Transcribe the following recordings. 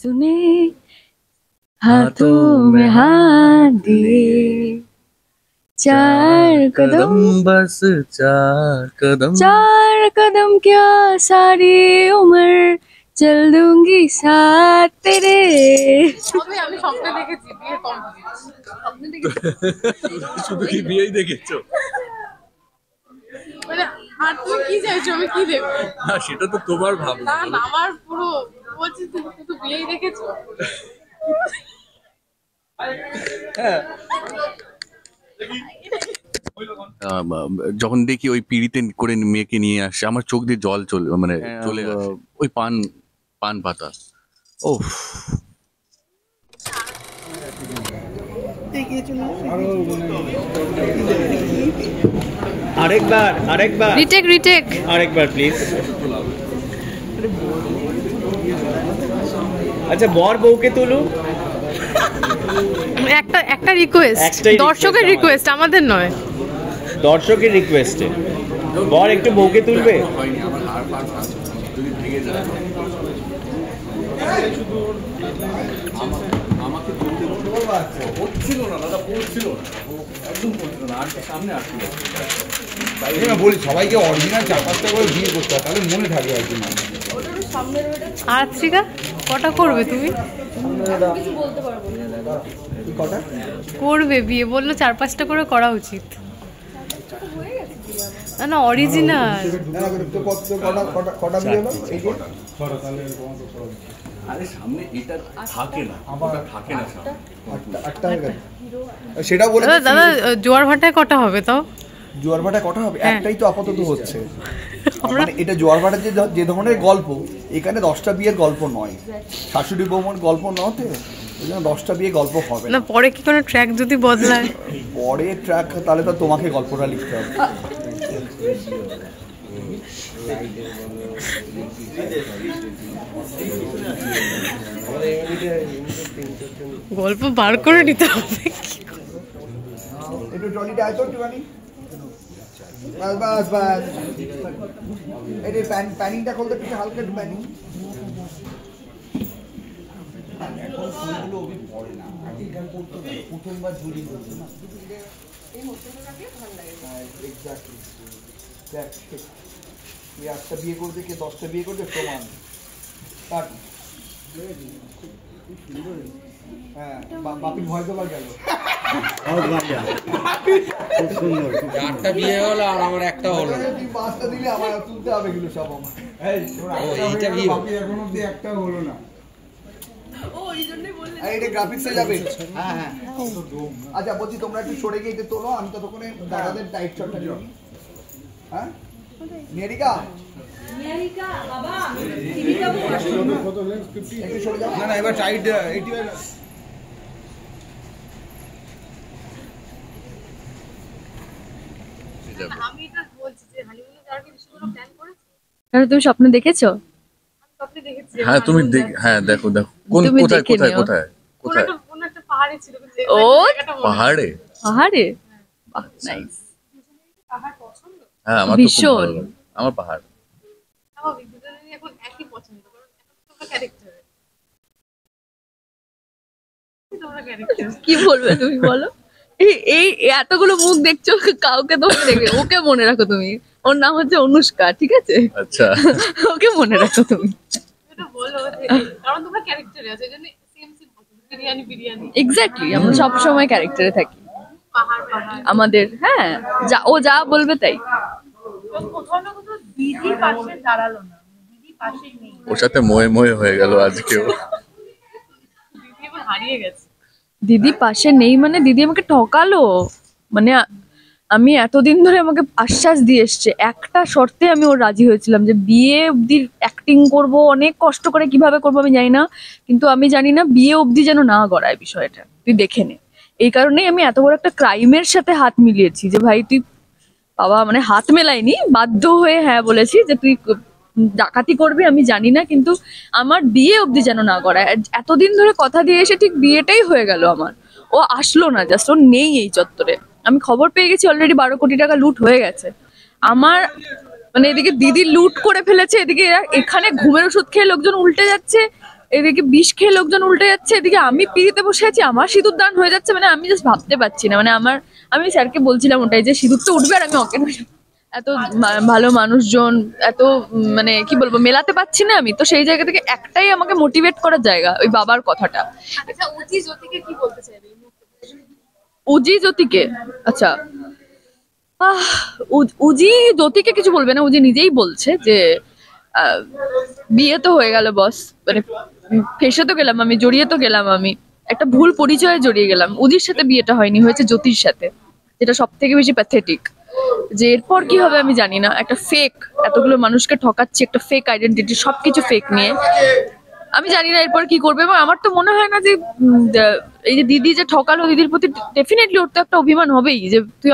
सुने हाथों में हाथ दिए, चार कदम बस चार कदम क्या सारी उम्र चल दूंगी साथ तेरे। আমি স্বপ্নে দেখেছি বিয়ে কমপ্লিট। স্বপ্নে দেখেছি শুধু কি বিয়েই দেখেছো? মানে আর তুমি কি চাইছো আমি কি দেখবো? না সেটা তো তোমার ভাবনা। না আমার পুরো বলছি তুমি শুধু বিয়েই দেখেছো। যখন দেখি ওই পিড়িতে করে মেয়েকে নিয়ে আসে আমার চোখ দিয়ে জল চলে আসে। ওই পান পাতা ও আরেকবার রিটেক আরেকবার প্লিজ। আচ্ছা বর বউকে তুলু। একটা রিকোয়েস্ট, একটাই দর্শকের request রিকোয়েস্ট, আমাদের নয়। দর্শকের রিকোয়েস্টে বর একটু বউকে তুলবে। বলি সবাইকে অরিজিনাল 4-5টা করে বিয়ে করতে হয়, তাহলে মনে থাকবে আর কি। আর্চিকা কটা করবে তুমি? করবে বিয়ে বললো 4-5টা করে করা উচিত। না না অরিজিনাল। কটা বিয়ে হলো? আরে সামনে এটা থাকে না, থাকে না সামনে। আটটা হয়ে গেল। সেটা বলে দাদা জোয়ার ভাটায় কটা হবে তাও? জোয়ার ভাটা কটা হবে? একটাই তো আপাতত হচ্ছে। মানে এটা জোয়ার ভাটার যে ধরনের গল্প, এখানে 10টা বিয়ের গল্প নয়, শাশুড়ি বৌমার গল্প নতে, ওই জন্য 10টা বিয়ে গল্প হবে না। পরে কি কোনো ট্র্যাক যদি বদলায়? পরে ট্র্যাক তাহলে তো তোমাকে গল্পটা লিখতে হবে। গল্প বার করে নিতে হবে। একটু ট্রলিটা আয় তো একটুখানি। বাস এই যে প্যানিংটা খুলতে একটু হালকা একটু প্যানিং। এখন ফুলগুলো ওই পড়ে না, আগেকার পড়তো না, প্রথমবার ঝুলি করতো না। এই মধ্যটাকে ভালো লাগে। এক্স্যাক্টলি। দেখ তুই 8টা বিয়ে করবে, কে 10টা বিয়ে করবে সমান। কাট। হ্যাঁ বাপির ভয় তো গেল। 8টা বিয়ে হলো আর আমার একটা হলো না। তুই 5টা দিলে আমার তুলতে হবে এগুলো সব আমার। এইটা বিয়ে এখন অব্দি একটাও হলো না। এটা গ্রাফিক্সে যাবে। হ্যাঁ আচ্ছা বলছি তোমরা একটু সরে গিয়ে এটা তোলো, আমি ততক্ষণে দাদাদের টাইট শটটা নিই। হ্যাঁ নিয়ারিকা বাবা টিভি যাবো একটু সরে যাও। না এবার টাইট 81। আমি এটা বলছি যে হানিমুনে যাওয়ার কি কোনো প্ল্যান করেছো? তুমি স্বপ্নে দেখেছো? আমি স্বপ্নে দেখেছি। হ্যাঁ তুমি হ্যাঁ দেখো কোন তুমি কোথায় দেখে কোথায় নিও। কোথায় কোথায়? কোন একটা পাহাড়ে ছিল। ও পাহাড়ে? পাহাড়ে, বাহ নাইস। পাহাড় পছন্দ? হ্যাঁ আমার তো খুব ভীষণ। ভালো লাগে। আমার পাহাড়। স্বাভাবিক, দুজনেরই এখন একই পছন্দ, কারণ এখন তোমরা ক্যারেক্টার। কি বলবে তুমি বলো? এই এতগুলো মুখ দেখছো, কাউকে তোমাকে দেখবে। ওকে মনে রাখো তুমি, ওর নাম হচ্ছে অনুষ্কা, ঠিক আছে? আচ্ছা ওকে মনে রাখো তুমি। এটা বলো যে কারণ তোমরা ক্যারেক্টারে আছো, এজন্য সেম বিরিয়ানি। এক্স্যাক্টলি, আমরা সব সময় ক্যারেক্টারে থাকি। পাহাড় পাহাড় আমাদের হ্যাঁ ও যা বলবে তাই। কোথাও না কোথাও দিদি পাশে দাঁড়ালো না, দিদি পাশে নেই, ওর সাথে মোয়ে হয়ে গেল আজকেও। দিদি এবার হারিয়ে গেছে। দিদি পাশে নেই মানে দিদি আমাকে ঠকালো। মানে আমি এতদিন ধরে আমাকে আশ্বাস দিয়ে এসছে, একটা শর্তে আমি ওর রাজি হয়েছিলাম যে বিয়ে অবধি অ্যাক্টিং করব, অনেক কষ্ট করে কিভাবে করবো আমি জানি না, কিন্তু আমি জানি না বিয়ে অবধি যেন না গড়ায় বিষয়টা, তুই দেখে নে। এই কারণেই আমি এত বড় একটা ক্রাইমের সাথে হাত মিলিয়েছি যে ভাই তুই বাবা, মানে হাত মেলাইনি, বাধ্য হয়ে হ্যাঁ বলেছি যে তুই ডাকাতি করবি আমি জানি না, কিন্তু আমার বিয়ে অবধি যেন না গড়ায়। এতদিন ধরে কথা দিয়ে এসে ঠিক বিয়েটাই হয়ে গেল আমার। ও আসলো না, জাস্ট ও নেই এই চত্বরে। আমি খবর পেয়ে গেছি অলরেডি 12 কোটি টাকা লুট হয়ে গেছে আমার। মানে এদিকে দিদি লুট করে ফেলেছে, এদিকে এখানে ঘুমের ওষুধ খেয়ে লোকজন উল্টে যাচ্ছে। এদিকে বিষ খেয়ে লোকজন উল্টে যাচ্ছে, এদিকে আমি পিড়িতে বসে আছি, আমার সিঁদুর দান হয়ে যাচ্ছে। মানে আমি জাস্ট ভাবতে পারছি না। মানে আমি স্যারকে বলছিলাম ওটাই যে সিঁদুর তো উঠবে আর আমি অজ্ঞান হয়ে যাবো। এত ভালো মানুষজন, এত মানে কি বলবো, মেলাতে পারছি না আমি। তো সেই জায়গা থেকে একটাই আমাকে মোটিভেট করার জায়গা, ওই বাবার কথাটা। আচ্ছা, উজি জ্যোতিকে কি বলতে চাইবে? উজি জ্যোতিকে, আচ্ছা উজি জ্যোতিকে কিছু বলবে না, উজি নিজেই বলছে যে বিয়ে তো হয়ে গেল বস, মানে ফেসে তো গেলাম আমি, জড়িয়ে তো গেলাম আমি, একটা ভুল পরিচয়ে জড়িয়ে গেলাম। উজির সাথে বিয়েটা হয়নি, হয়েছে জ্যোতির সাথে, যেটা সব থেকে বেশি প্যাথেটিক। যে এরপর কি হবে আমি জানি না। একটা ফেক, এতগুলো মানুষকে ঠকাচ্ছি, একটা ফেক আইডেন্টিটি, সবকিছু ফেক নিয়ে। আমি জানি না এরপর কি করবে। এবং আমার তো মনে হয় না যে এই যে দিদি যে ঠকালো, দিদির প্রতি ডেফিনেটলি ওর তো একটা অভিমান হবেই যে তুই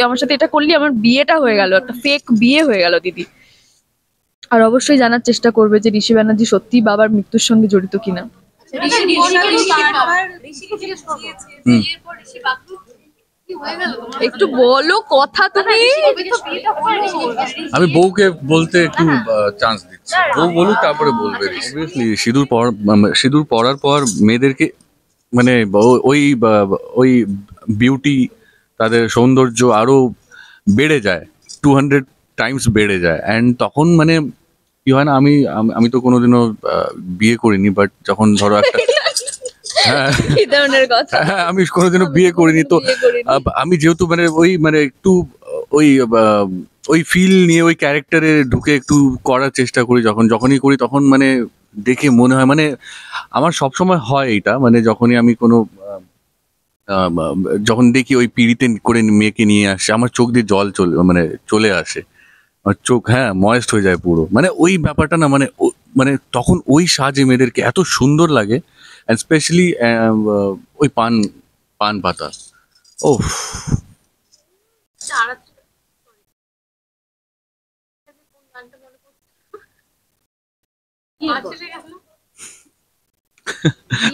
আমার সাথে এটা করলি, আমার বিয়েটা হয়ে গেল, একটা ফেক বিয়ে হয়ে গেল দিদি। আর অবশ্যই জানার চেষ্টা করবে যে ঋষি ব্যানার্জি সত্যি বাবার মৃত্যুর সঙ্গে জড়িত কিনা। একটু বলো কথা তুমি। আমি বউকে বলতে একটু চান্স দিচ্ছি, বউ বলুক তারপরে বলবে। অবভিয়াসলি সিঁদুর পরার পর মেয়েদেরকে মানে ওই বিউটি, তাদের সৌন্দর্য আরো বেড়ে যায়, 200 টাইমস বেড়ে যায়। অ্যান্ড তখন মানে কি হয় না, আমি তো কোনোদিনও বিয়ে করিনি, বাট যখন ধরো একটা হ্যাঁ এই ধরনের কথা। হ্যাঁ, আমি কোনোদিনও বিয়ে করিনি, তো আমি যেহেতু মানে একটু ওই ফিল নিয়ে ওই ক্যারেক্টারে ঢুকে একটু করার চেষ্টা করি। যখনই করি তখন মানে দেখে মনে হয়, মানে আমার সবসময় হয় এইটা, মানে যখনই আমি কোনো যখন দেখি ওই পিড়িতে করে মেয়েকে নিয়ে আসে, আমার চোখ দিয়ে জল চলে আসে, আমার চোখ হ্যাঁ ময়েস্ট হয়ে যায় পুরো। মানে ওই ব্যাপারটা না, মানে তখন ওই সাজে মেয়েদেরকে এত সুন্দর লাগে। অ্যান্ড স্পেশালি ওই পান পাতা, ও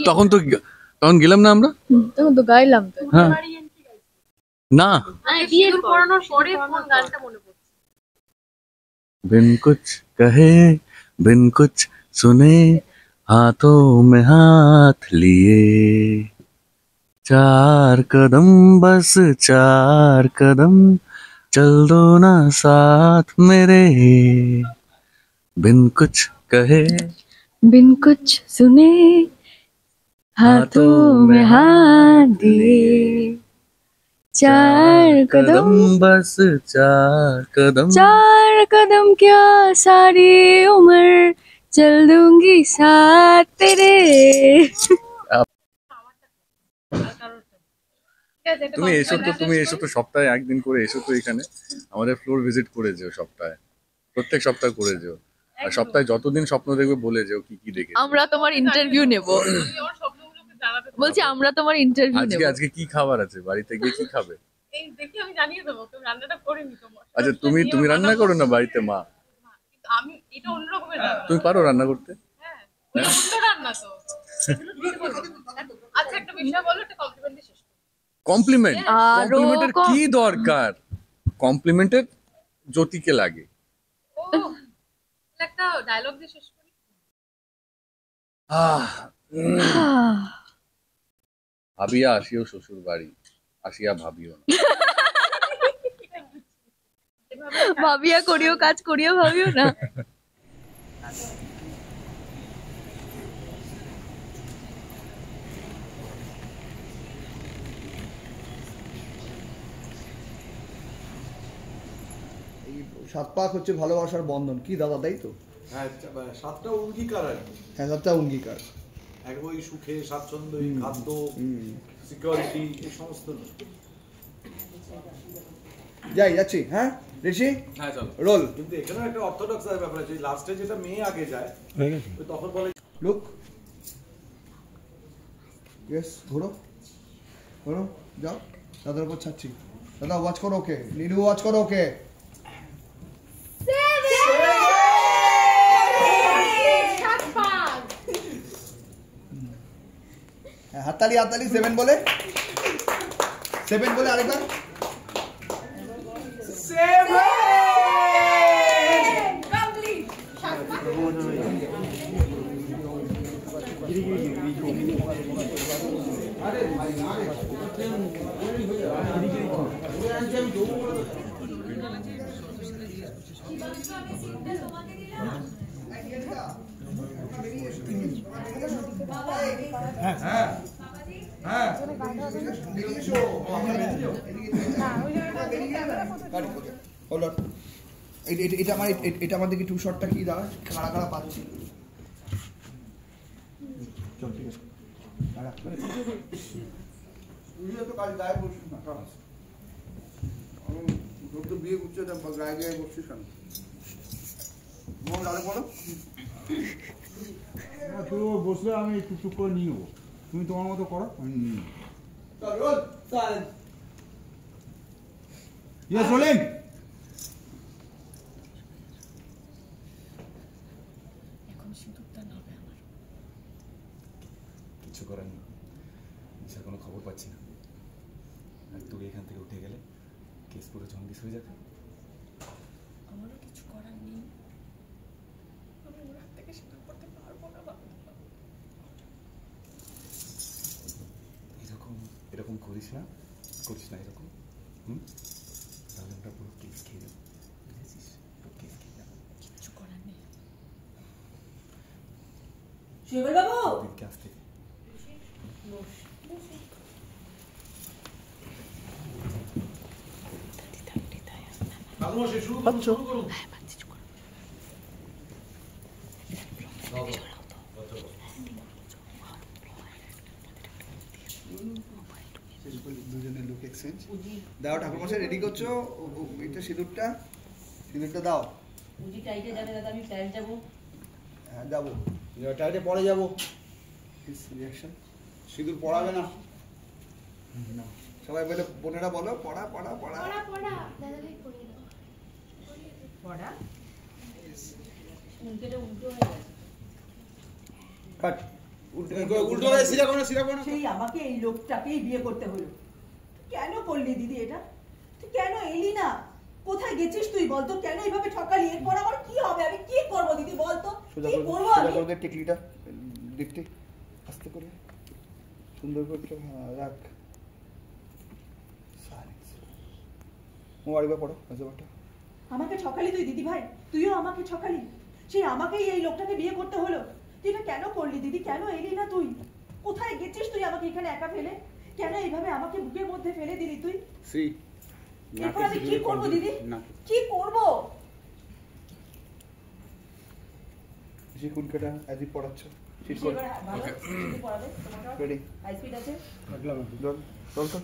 তখন গেলাম না আমরা, তখন তো গাইলাম তো। হ্যাঁ না বিয়ের পড়ানোর পরে কোন গানটা মনে পড়ছে? बिन कुछ कहे बिन कुछ सुने हाथों में हाथ लिए, 4 कदम बस 4 कदम चल दो ना साथ मेरे, बिन कुछ कहे बिन कुछ सुने हाथों में हाथ दिए, 4 कदम बस 4 कदम 4 कदम क्या सारी उम्र चल दूंगी साथ तेरे। তুমি এসো তো সপ্তাহে একদিন করে এসো তো এখানে, আমাদের ফ্লোর ভিজিট করে যেও, প্রত্যেক সপ্তাহ করে যেও। আর সপ্তাহে যতদিন স্বপ্ন দেখবে বলে যেও কি কি দেখে। আমরা তোমার ইন্টারভিউ নেব, বলছি আমরা তোমার ইন্টারভিউ নেব। আজকে কি খাবার আছে, বাড়িতে গিয়ে কি খাবে? এই দেখি আমি জানিয়ে দেবো, কেউ রান্নাটা করিনি তোমার। আচ্ছা তুমি রান্না করো না বাড়িতে, মা? কিন্তু আমি এটা অন্য রকমের রান্না। তুমি পারো রান্না করতে? হ্যাঁ, অন্য রান্না তো। আচ্ছা, একটা বিষয় বলো, একটা কমপ্লিমেন্ট শেষ করো। কমপ্লিমেন্টের কি দরকার? কমপ্লিমেন্টের জ্যোতিকে লাগে। ও, একটা ডায়লগ দিয়ে শেষ করি। ভাবিয়া আসিও শ্বশুর বাড়ি, আসিয়া ভাবিও না। ভাবিয়া করিও কাজ, করিয়া ভাবিও না। এই 7 পাক হচ্ছে ভালোবাসার বন্ধন, কি দাদা তাই তো? হ্যাঁ, 7টা অঙ্গীকার আর কি। হ্যাঁ, 7টা অঙ্গীকার। এক ওই সুখে, স্বাচ্ছন্দ্য, খাদ্য, সিকিউরিটি, এই সমস্ত। যাচ্ছি। হ্যাঁ ঋষি, হ্যাঁ চলো রোল। কিন্তু এখানেও একটা অর্থোডক্স ব্যাপার আছে, লাস্টে যেটা মেয়ে আগে যায় ওই তখন বলে লুক, ইয়েস, ঘোরো যাও, দাদার উপর ছাড়ছি। দাদা ওয়াচ করো ওকে, নিরু ওয়াচ করো ওকে। হাততালি 7 বলে, আরেকবার। এটা আমার দেখি টু শটটা কি দাঁড়া কারা কারা পাচ্ছি চল ঠিক আছে তো কাল গায়ে বসছিস না তোর তো বিয়ে করছে গায়ে গায়ে বসছিস কেন বলো বসলে আমি একটু টুক করে নিয়ে নেবো তুমি তোমার মতো করো আমি নিয়ে নেবো ইয়েস রোলিং কিছু করার নেই নিশার কোনো খবর পাচ্ছি না আর তুই এখান থেকে উঠে গেলে কেস পুরো জঙ্গিস হয়ে যাবে আমারও কিছু করার নেই আমি ওর হাত থেকে সেটা করতে পারবো না বাবা এরকম করিস না এরকম তাহলে আমরা পুরো কেস খেয়ে যাবো বুঝেছিস পুরো কেস খেয়ে যাবো কিছু করার নেই দিনকে আসতে দুজনের লুক এক্সচেঞ্জ দাও ঠাকুর মশাই রেডি করছো এটা সিঁদুরটা দাও হ্যাঁ যাবো টাইটে পরে যাবো রিয়াকশন সিঁদুর পড়াবে না সবাই বলে বোনেরা বলো পড়া পড়া পড়া কাট উল্টো হয়ে সিধা করো সেই আমাকে এই লোকটাকেই বিয়ে করতে হলো কেন করলি দিদি এটা তুই কেন এলি না কোথায় গেছিস তুই বলতো কেন এইভাবে ঠকালি এরপর আমার কি হবে আমি কি করব দিদি বলতো কি করব আমি সোজা করে টিকলিটা দেখতে আস্তে করে সুন্দর করে রাখ মোবাইলটা পড়ো আজবাটা আমাকে ঠকালি তুই দিদি ভাই তুইও আমাকে ঠকালি সেই আমাকেই এই লোকটাকে বিয়ে করতে হলো তুই এটা কেন করলি দিদি কেন এলি না তুই কোথায় গেছিস তুই আমাকে এখানে একা ফেলে কেন এইভাবে আমাকে বুকের মধ্যে ফেলে দিলি তুই শ্রী এরপর আমি কি করবো দিদি কি করবো যে কুলকাটা আজি পড়াচ্ছ ঠিক করে পড়াবে রেডি হাই স্পিড আছে চল তো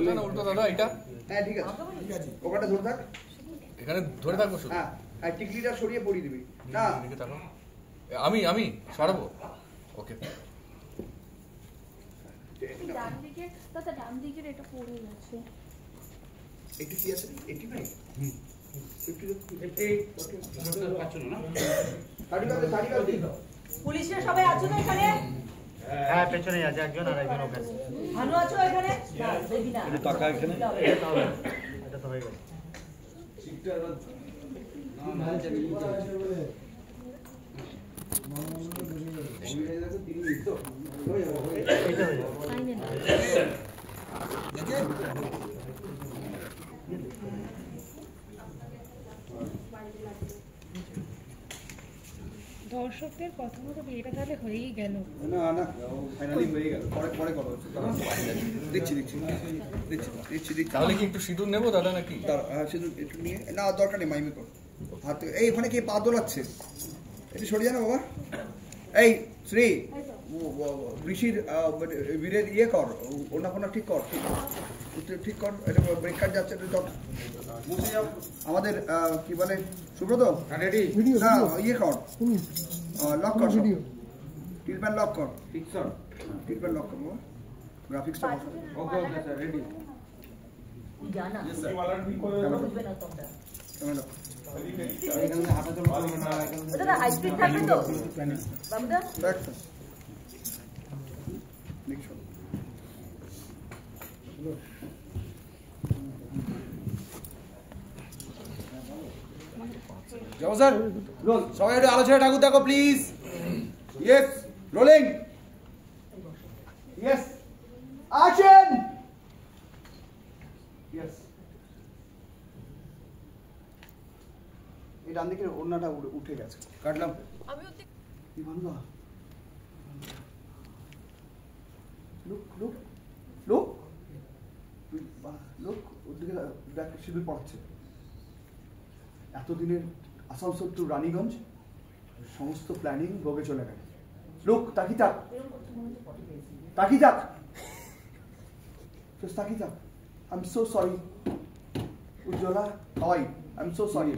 না উল্টো দাদা এটা হ্যাঁ ঠিক আছে ওখানটা ধরে থাক এখানে ধরে থাকবো শুধু হ্যাঁ আর টিকলিটা সরিয়ে পড়িয়ে দিবি না এদিকে তাকাও আমি সরাবো ওকে ডান দিকে দাদা ডান দিকের এটা পড়ে গেছে একটু কি আছে 85 পুলিশরা সবাই আছো তো এখানে হ্যাঁ পেছনে আছে একজন আর একজন ওখানে ভালো আছো এখানে না দেখি না একটু টাকা এখানে এটা তো হয়ে গেল দর্শকদের কথা মতো বিয়েটা তাহলে হয়েই গেল না না ফাইনালি হয়ে গেল পরে করো দেখছি তাহলে কি একটু সিঁদুর নেবো দাদা নাকি সিঁদুর একটু নিয়ে না দরকার নেই মাইমে কর হাত এই ওখানে কি পা দোলাচ্ছে একটু সরিয়ে না বাবা এই শ্রী ঋষির বীরের ইয়ে কর ওনা ফোনা ঠিক কর ঠিক কর এটা ব্রেক কাট যাচ্ছে আমাদের কি বলে সুব্রত রেডি না ইয়ে কর লক কর টিলপ্যান লক কর টিলপ্যান লক কর বাবা গ্রাফিক্সটা ওকে স্যার রেডি জানা বুঝবে না তোমরা ক্যামেরা এখানে হাঁটা চলা হবে না ওটা হাই স্পিড থাকবে তো বাবুদা ব্যাক দেখো যাও স্যার রোল সবাই একটু আলোচনা ঠাকুর দেখো please yes rolling yes action yes ডান দিকে ওড়নাটা উঠে গেছে, কাটলাম। আমি কি বাংলা লোক লোক লোক লোক ওদিকে দেখ, সিঁদুর পড়াচ্ছে। এতদিনের আসানসোল টু রানীগঞ্জ সমস্ত প্ল্যানিং ভোগে চলে গেল। লোক তাকিয়ে থাক, তাকিয়ে থাক, তাকিয়ে থাক। I am so sorry Ujjwala, Hawaii, I am so sorry.